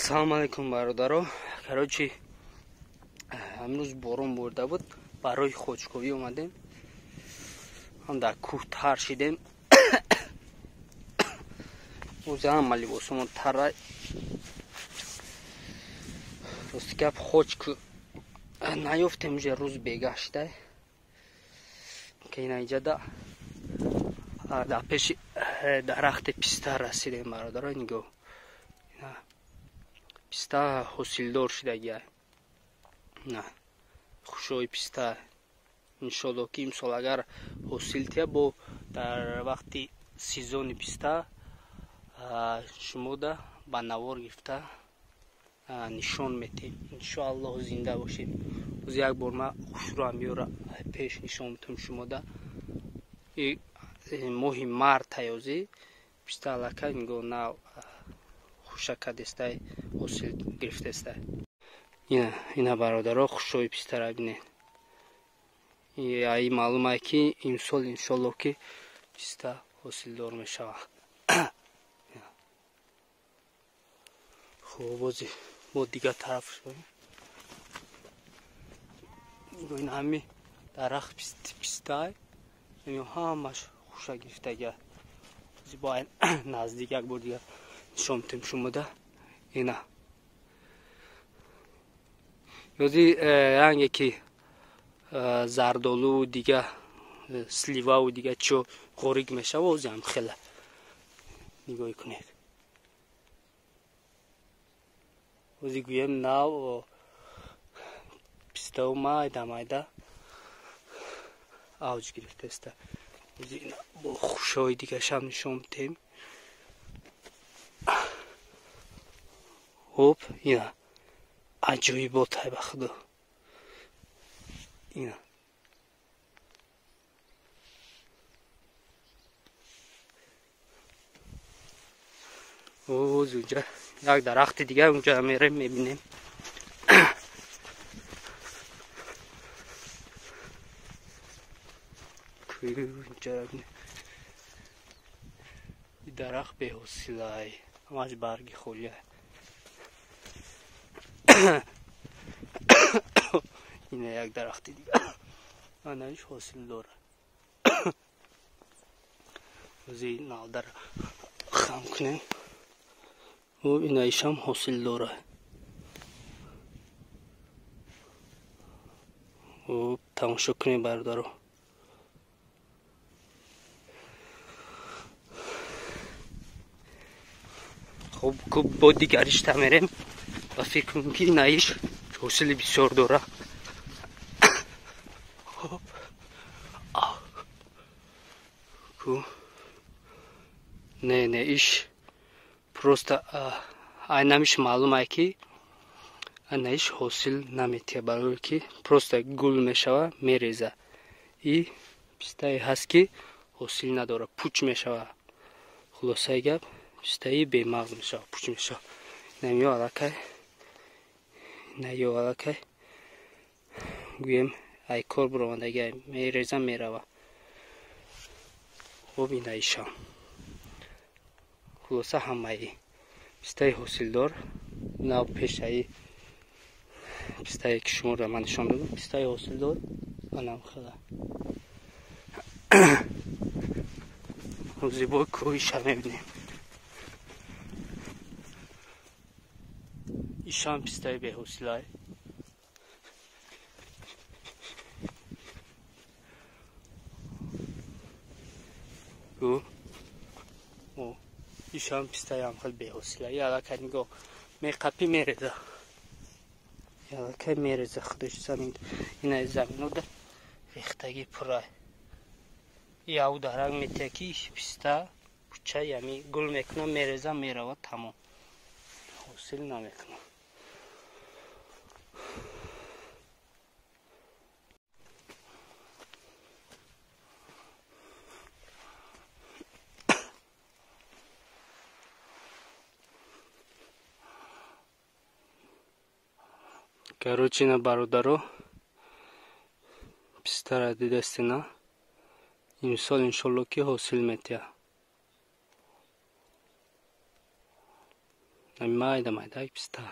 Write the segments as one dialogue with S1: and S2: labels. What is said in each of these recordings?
S1: Ассалому алайкум бародаро. Короче, амрӯз борон бурда буд. Барои хочковӣ омадем. Ҳам дар кӯҳ тар шидем. Ози ҳама либосумон таррай. Рости гап хочк наёфтем уже рӯз бегаштай. Ки инаҷада дар пеши дарахти писта расидем бародаро. Нигоҳ. Писта ҳосилдор шудагия. На. Хушои писта. Иншоалло ки имсол агар ҳосил тия бо дар вақти сезони писта шумода ба навор гирифта нишон метем. Иншоалло зинда бошем. Ози як бор ма хушро амёра пеш нишон метем шумода. Моҳи март таёзи писта аллакай нигоҳ нав хушака дестай ҳосил гирифтестай. Ина бародаро хушои пистара бинед. Ай маълумае ки имсол иншоалло ки писта ҳосилдор мешавад. Хуб ози бо дигар тараф шавем. Ин ҳами дарахт пистай ҳамаш хуша гирифтагия. Ози бо наздик як бор дигар нишон метем шумода. Ина ёзи ранге ки зардолу дига сливау дига чо ғорик мешава ози ҳам хела нигоҳ кунед. ози гӯем нав пистау майда майда авҷ гирифтеста. ози ина бо хушои дигашам нишон метем. хуб ина аҷоиботай ба худо. ина оз унҷа як дарахти дига унҷа мерем мебинем. дарахт беҳосилай ҳамаш барги холия. ина як дарахти дига анаиш ҳосил дора. ози навдара хам кунем. инаишам ҳосил дора. тамошо кунем бародаро. хуб бо дигаришта мерем ва фикр кунем ки инаиш ҳосили бисёр дора. не иш просто айнамиш маълумае ки айнаиш ҳосил наметия барое ки просто гул мешава мереза. и пистае ҳаст ки ҳосил надора пуч мешава. хулосаи гап пистаи бемағз мешава пуч мешава. намё аллакай наё аллакай гӯем ай кор буромадаги мереза мерава. хуб инаишам хулоса ҳамаи пистаи ҳосилдор нав пешаи пистае ки шуморо ман нишон додам. пистаи ҳосилдор анам хела зебои кӯҳиша мебинем. ишам пистаи беҳосилай. ишам пистаи ҳамхел беҳосилай. аллакай нигоҳ меқапӣ мереза. аллакай мереза худош замин. ина заминода рехтаги пуррай. яв дарак метия ки писта пуча ями гул мекуна мереза мерава тамом. ҳосил намекуна. короче на бародаро пистара дидестина имсол иншолло ки ҳосил метия. майда майда писта.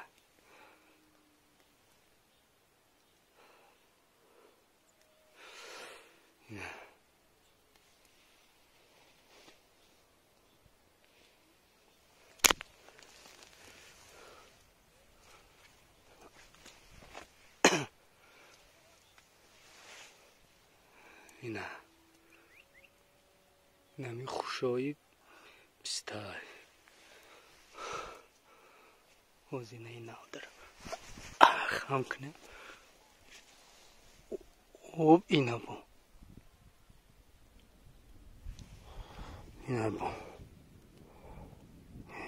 S1: اینا نمی خوشایی پستای وزینه اینا دارم خم کنم اوب اینا بو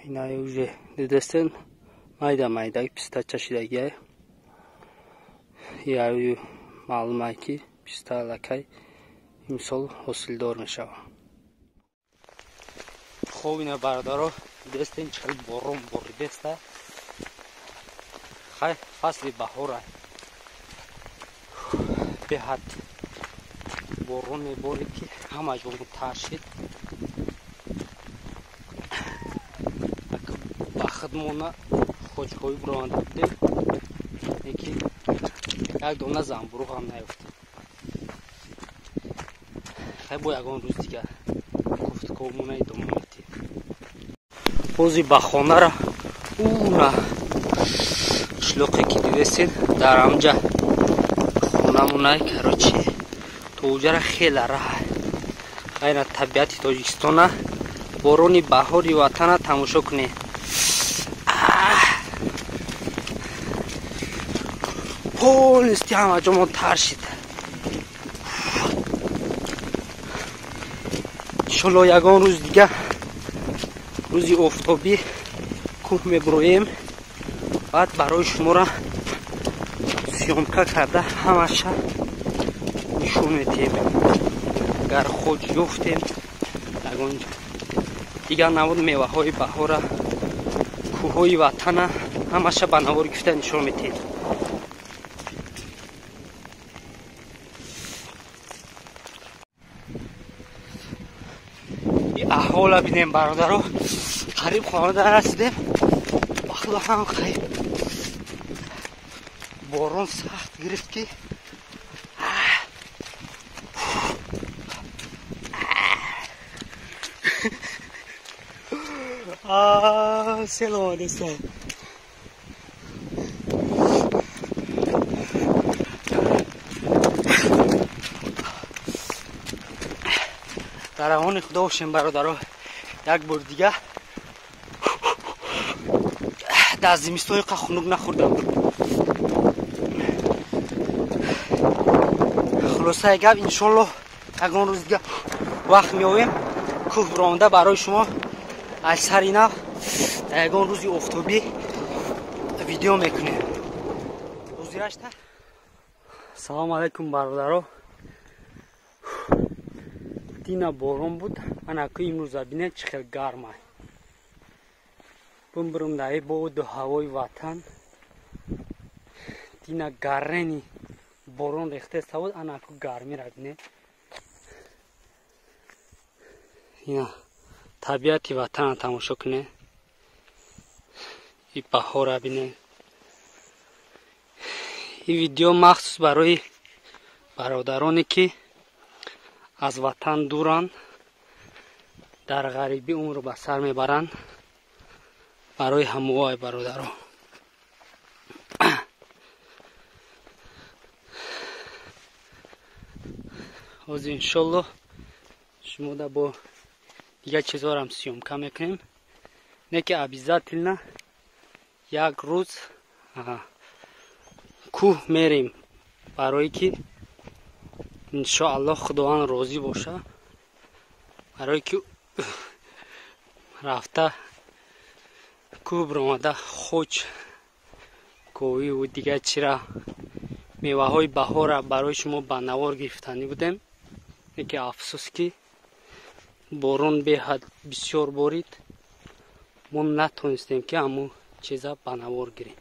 S1: اینا уже دیدستن майда писта чашидагия я معلومه که پستا لکای امسال حاصلدار میشه. خب اینا برادرها دیدستین چقدر بارون باریده است. خیلی فصل بهاره به حد بارون میباره که همه جا ترشید. بخدمونه خوشخوی برانده بودیم یکی یک دونه زنبورو هم نیفتیم. خیلی با یکان روز دیگه گفتگومونه ادامه میدیم. بازی به خانه را اونا شلوقی که دیدستین در همجا خانه مونه کراچی تو اوجا را خیلی راه غیر طبیعت تاجیکستان بارونی بهاری وطن تماشا کنی. پول نیستی همه جا من ترشید. انشالله یکان روز دیگه روزی آفتابی کوه میبرویم بعد برای شما را سیامکه کرده همش نشون میدیم. اگر خود یافتیم یکان دیگه نبود میوه های بهار کوه های وطن همش به نوار گفته نشون میدیم. احوالا بینیم برادرها قریب خانه در رسیدیم. بخدا هم خیلی بارون سخت گرفت که سلام دوستان. در امان خدا باشیم برادرها. یک بار دیگه در زمستان اینقدر خنک نخوردم. خلاصه یک گپ انشالله یکان روز دیگه وقت میاویم کوه برانده برای شما از سر اینا در یکان روزی آفتابی ویدیو میکنیم. روزی رشته سلام علیکم برادرها. دینا بارون بود. من اکو امروز بینه چقدر گرمه. برم در بود هوای وطن دینا گرنی بارون ریخته است بود. انا اکو گرمی را بینه. اینا طبیعت وطن تماشا کنه. این بهار را بینه. این ویدیو مخصوص برای برادرانی که از وطن دوران در غریبی اون رو به سر میبرن. برای هموای برادران از انشالله شما دا با دیگه چیزها هم سیامکه میکنیم. نه که ابیزت نه یک روز کوه میریم برای که انشاءالله خداوند راضی باشه. برای که رفته کوه برآمده خوش کوی و دیگه چرا میوه های بهار برای شما به نوار گرفتنی بودیم. یکی افسوس که بارون به حد بسیار بارید ما نتونستیم که همون چیزا به نوار گیریم.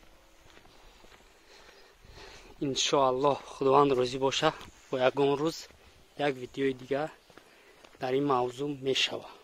S1: انشاءالله خداوند راضی باشه با یکان روز یک ویدیوی دیگه در این موضوع میشود.